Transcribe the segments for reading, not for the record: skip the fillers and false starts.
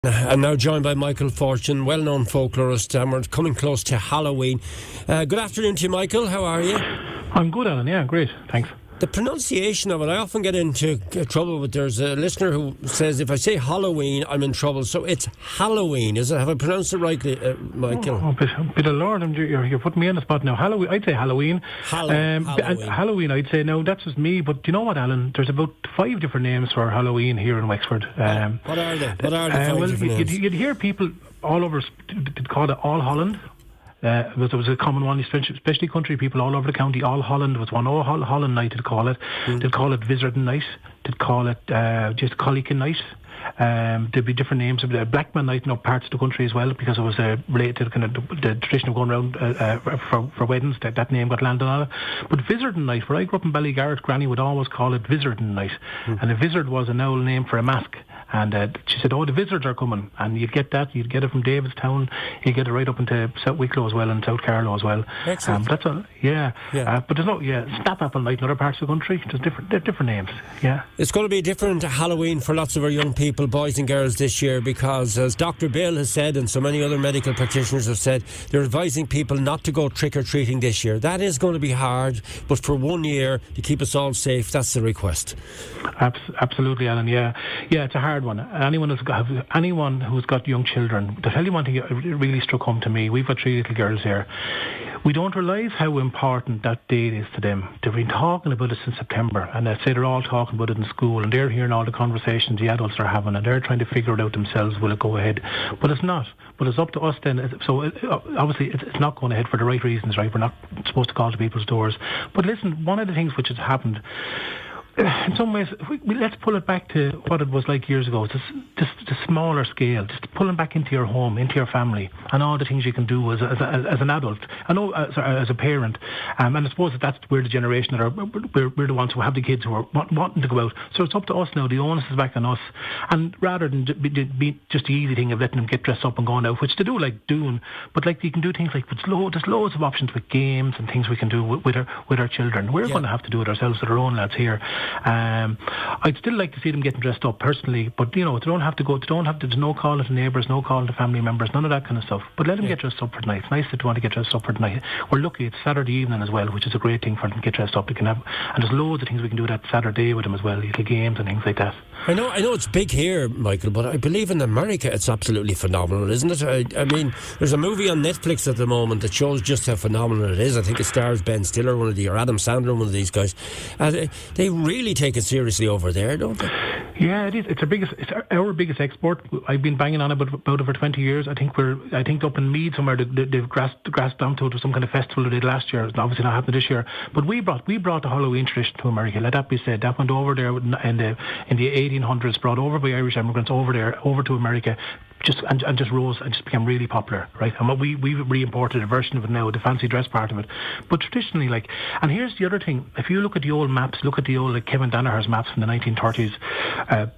And now joined by Michael Fortune, well-known folklorist, and we're coming close to Halloween. Good afternoon to you, Michael. How are you? I'm good, Alan. Yeah, great. Thanks. The pronunciation of it, I often get into trouble with. There's a listener who says if I say Halloween, I'm in trouble. So it's Halloween, is it? Have I pronounced it rightly, Michael? Bit of Lord, you're putting me on the spot now. Halloween, I'd say Halloween. Halloween. Halloween, I'd say no. That's just me. But do you know what, Alan? There's about 5 different names for Halloween here in Wexford. What are they? What are the 5 different names? You'd hear people all over call it All Holland. There was a common one, especially country people all over the county. All Holland was one. All Holland night, they'd call it. They'd call it Wizarding Night. They'd call it just Collican Night. There'd be different names. Blackman Night in parts of the country as well, because it was related to the kind of the tradition of going around for weddings. That name got landed on it. But Wizarding Night, where I grew up in Ballygarrett, Granny would always call it Wizarding Night. And a wizard was an owl name for a mask. And she said, the wizards are coming. And you'd get that. You'd get it from Davidstown. You'd get it right up into South Wicklow as well, and South Carlow as well. Excellent. That's all. Yeah. But there's no Snap Apple Night in other parts of the country. There's different names. Yeah. It's going to be a different Halloween for lots of our young people, boys and girls, this year, because as Dr. Bill has said, and so many other medical practitioners have said, they're advising people not to go trick-or-treating this year. That is going to be hard, but for 1 year, to keep us all safe, that's the request. Absolutely, Alan. Yeah, it's a hard one. Anyone who's got young children, to tell you one thing that really struck home to me, we've got 3 little girls here. We don't realise how important that date is to them. They've been talking about it since September, and they say they're all talking about it in school, and they're hearing all the conversations the adults are having, and they're trying to figure it out themselves. Will it go ahead? But it's not. But it's up to us then. So obviously it's not going ahead for the right reasons, right? We're not supposed to call to people's doors. But listen, one of the things which has happened, in some ways, let's pull it back to what it was like years ago. Just a smaller scale, just pulling back into your home, into your family, and all the things you can do as an adult. I know as a parent, and I suppose that's we're the generation that we're the ones who have the kids who are wanting to go out. So it's up to us now. The onus is back on us, and rather than be just the easy thing of letting them get dressed up and going out, which they do like doing, but like you can do things like there's loads of options with games and things we can do with our children. We're going to have to do it ourselves with our own lads here. I'd still like to see them getting dressed up personally, but they don't have to go. There's no calling to neighbours, no calling to family members, none of that kind of stuff. But let them get dressed up for the night. It's nice that they want to get dressed up for the night. We're lucky it's Saturday evening as well, which is a great thing for them to get dressed up. They can have, and there's loads of things we can do that Saturday with them as well, little games and things like that. I know it's big here, Michael, but I believe in America it's absolutely phenomenal, isn't it? I mean, there's a movie on Netflix at the moment that shows just how phenomenal it is. I think it stars Ben Stiller, or Adam Sandler, one of these guys. They really take it seriously over there, don't they? Yeah, it is. It's our biggest export. I've been banging on about it for 20 years. I think up in Meath somewhere they've grasped onto it with some kind of festival they did last year. It's obviously not happened this year. But we brought the Halloween tradition to America. Let that be said. That went over there in the 1800s, brought over by Irish immigrants over to America. Just rose and just became really popular, right? And we've re-imported a version of it now, the fancy dress part of it. But traditionally, and here's the other thing: if you look at the old maps, look at the old Kevin Danaher's maps from the 1930s.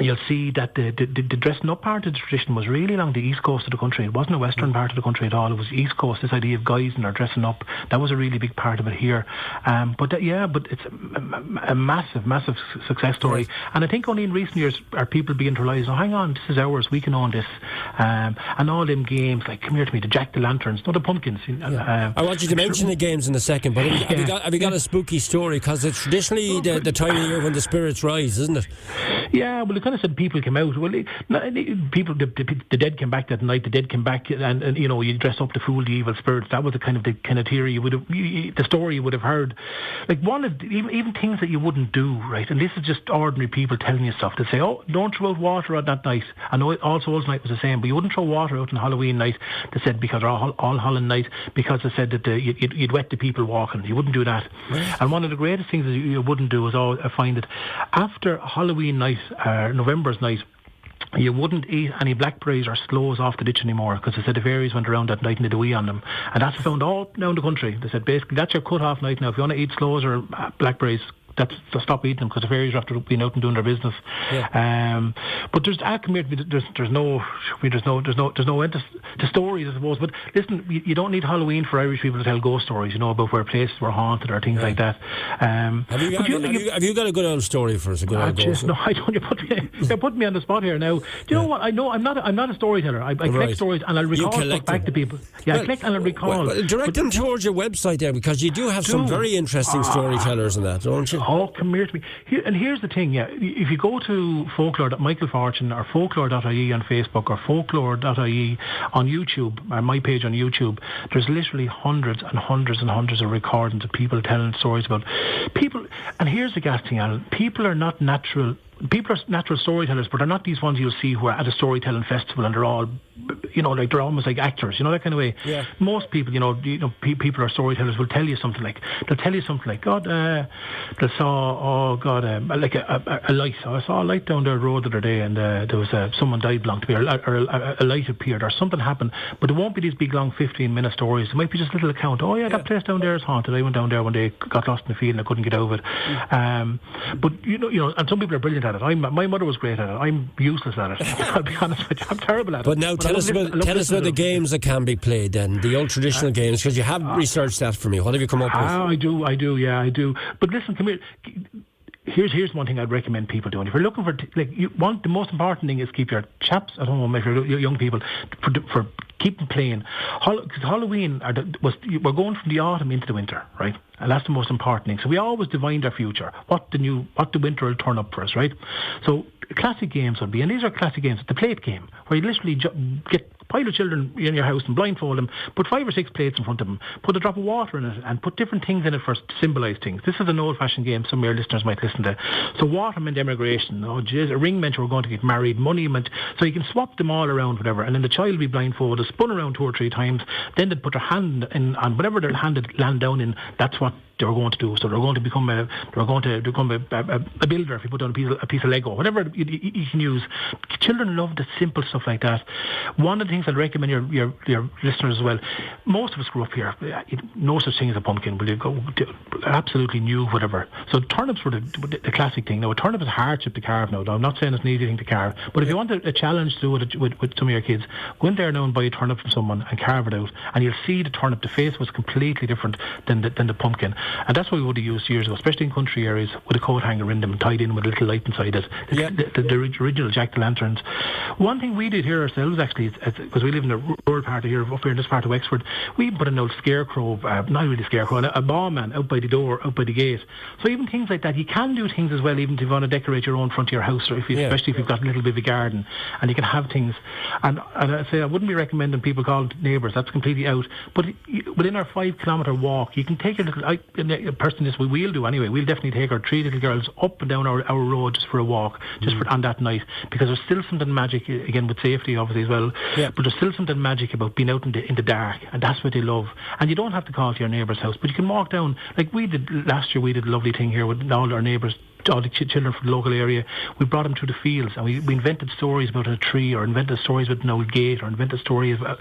You'll see that the dressing up part of the tradition was really along the east coast of the country. It wasn't a western part of the country at all. It was east coast. This idea of guys and their dressing up, that was a really big part of it here. But it's a massive success story. And I think only in recent years are people beginning to realise, hang on, this is ours. We can own this. And all them games, like come here to me, the Jack the Lanterns, not the pumpkins. I want you to mention the games in a second, but have you got a spooky story? Because it's traditionally the time of year when the spirits rise, isn't it? Yeah, well, it kind of said people came out. Well, the dead came back that night. The dead came back, and you dress up to fool the evil spirits. That was the kind of theory the story you would have heard. Like one of even things that you wouldn't do, right? And this is just ordinary people telling you stuff. They say, don't throw out water on that night. I know All Souls Night was the same, but you wouldn't throw water out on Halloween night. They said because All Hallowe'en night, because they said that you'd wet the people walking. You wouldn't do that. Right. And one of the greatest things that you wouldn't do is I find that after Halloween night, November's night, you wouldn't eat any blackberries or sloes off the ditch anymore, because they said the fairies went around that night and did a wee on them. And that's found all down the country. They said basically that's your cut-off night now. If you want to eat sloes or blackberries, stop eating them because the fairies are after being out and doing their business. But there's no end to stories, I suppose. But listen, you don't need Halloween for Irish people to tell ghost stories, about where places were haunted or things like that. Have you got a good old story for us? No, I don't. You put me on the spot here now. Do you know what? I know I'm not a storyteller. I collect stories and I'll recall stuff back to people. Yeah, I collect and I'll recall. Well, direct them towards your website there, because you do have some very interesting storytellers in that, don't you? Oh, come here to me. Here's the thing, if you go to Michael Fortune or Folklore.ie on Facebook or Folklore.ie on YouTube, or my page on YouTube, there's literally hundreds and hundreds and hundreds of recordings of people telling stories about people. And here's the gas thing, Alan. People are natural storytellers, but they're not these ones you'll see who are at a storytelling festival and they're all, like they're almost like actors, that kind of way. Yeah. Most people, people are storytellers will tell you something like, God, they saw, like a light. I saw a light down the road the other day, and there was someone died belonged to me, or a light appeared, or something happened. But it won't be these big long 15-minute stories. It might be just a little account. Oh yeah, that place down there is haunted. I went down there one day, got lost in the field, and I couldn't get out of it. But and some people are brilliant at it. My mother was great at it. I'm useless at it. I'll be honest with you. I'm terrible at it. But now tell us about the games that can be played then, the old traditional games, because you have researched that for me. What have you come up with? I do. But listen, come here. Here's one thing I'd recommend people doing. If you're looking for, the most important thing is keep your chaps at home, if you're young people, for keep them playing. Because Halloween, we're going from the autumn into the winter, right? And that's the most important thing. So we always divine our future, what the winter will turn up for us, right? So classic games would be, and these are classic games, the plate game, where you literally get a pile of children in your house and blindfold them, put 5 or 6 plates in front of them, put a drop of water in it, and put different things in it to symbolise things. This is an old-fashioned game some of your listeners might listen to. So water meant emigration, a ring meant you were going to get married, money meant, so you can swap them all around, whatever, and then the child will be blindfolded, spun around 2 or 3 times, then they'd put their hand in, and whatever their hand would land down in, that's what they were going to do. So they're going to become a builder if you put down a piece of Lego, whatever you can use. Children love the simple stuff like that. One of the things I'd recommend your listeners as well, most of us grew up here, no such thing as a pumpkin, will you go absolutely new, whatever. So turnips were the classic thing. Now a turnip is a hardship to carve now. I'm not saying it's an easy thing to carve, but if you want a challenge to do with some of your kids, go in there now and buy a turnip from someone and carve it out, and you'll see the turnip, the face was completely different than the pumpkin. And that's what we would have used years ago, especially in country areas, with a coat hanger in them, tied in with a little light inside it. The original jack-o'-lanterns. One thing we did here ourselves, actually, because we live in the rural part of here, up here in this part of Wexford, we put an old scarecrow, not really scarecrow, a barman out by the door, out by the gate. So even things like that, you can do things as well, even if you want to decorate your own front of your house, or especially if you've got a little bit of a garden, and you can have things. And I say I wouldn't be recommending people call neighbours, that's completely out. But within our 5-kilometre walk, you can take a little, person this we'll do anyway, we'll definitely take our 3 little girls up and down our road just for a walk, on that night, because there's still something magic, again with safety obviously as well, but there's still something magic about being out in the dark, and that's what they love. And you don't have to call to your neighbour's house, but you can walk down, like we did last year. We did a lovely thing here with all our neighbours, all the children from the local area. We brought them through the fields, and we invented stories about a tree, or invented stories about an old gate, or invented stories about,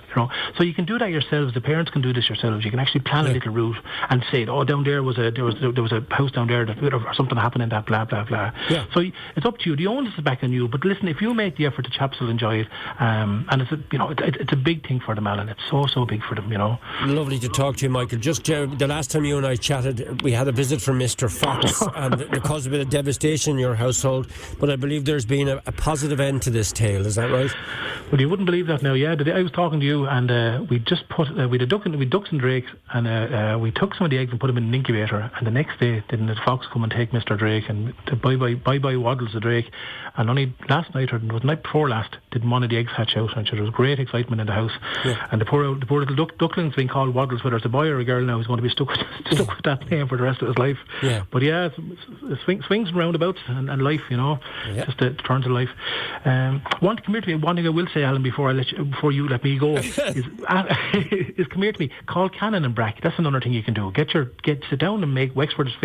so you can do that yourselves. The parents can do this yourselves. You can actually plan a little route and say, down there was a house down there that, or something happened in that, blah blah blah. So it's up to you. The onus is back on you, but listen, if you make the effort, the chaps will enjoy it, and it's a big thing for them, Alan. It's so big for them. Lovely to talk to you, Michael. Just the last time you and I chatted, we had a visit from Mr. Fox, and it caused a bit of devastation in your household, but I believe there's been a positive end to this tale. Is that right? Well, you wouldn't believe that now. Yeah, the day I was talking to you, and we just put we had ducks and drakes, and we took some of the eggs and put them in an incubator, and the next day didn't the fox come and take Mr. Drake, and bye Waddles the Drake, and only last night, or it was the night before last, did one of the eggs hatch out, and there was great excitement in the house. And the poor little duckling's been called Waddles, whether it's a boy or a girl now, he's going to be stuck with that name for the rest of his life. But yeah, swings and roundabouts and life, just the turns of life. One thing I will say, Alan, before you let me go, is come here to me. Call Cannon and Brack. That's another thing you can do. Sit down and make Wexford is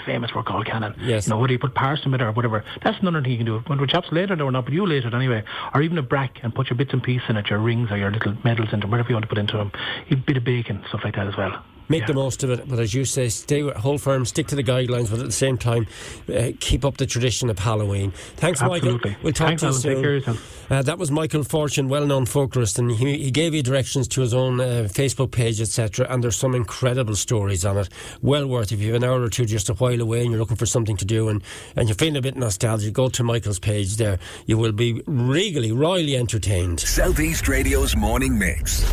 famous for Call Cannon. Yes. Whether you put parson in it or whatever. That's another thing you can do. When we're chaps later or not, but you later anyway. Or even a Brack, and put your bits and pieces in it, your rings or your little medals into whatever you want to put into them. A bit of bacon, stuff like that as well. Make the most of it, but as you say, hold firm, stick to the guidelines, but at the same time, keep up the tradition of Halloween. Thanks, Absolutely. Michael. We'll talk to you soon. Take care of yourself. That was Michael Fortune, well-known folklorist, and he gave you directions to his own Facebook page, etc. And there's some incredible stories on it. Well worth, if you have an hour or two just a while away and you're looking for something to do and you're feeling a bit nostalgic, go to Michael's page there. You will be royally entertained. Southeast Radio's Morning Mix.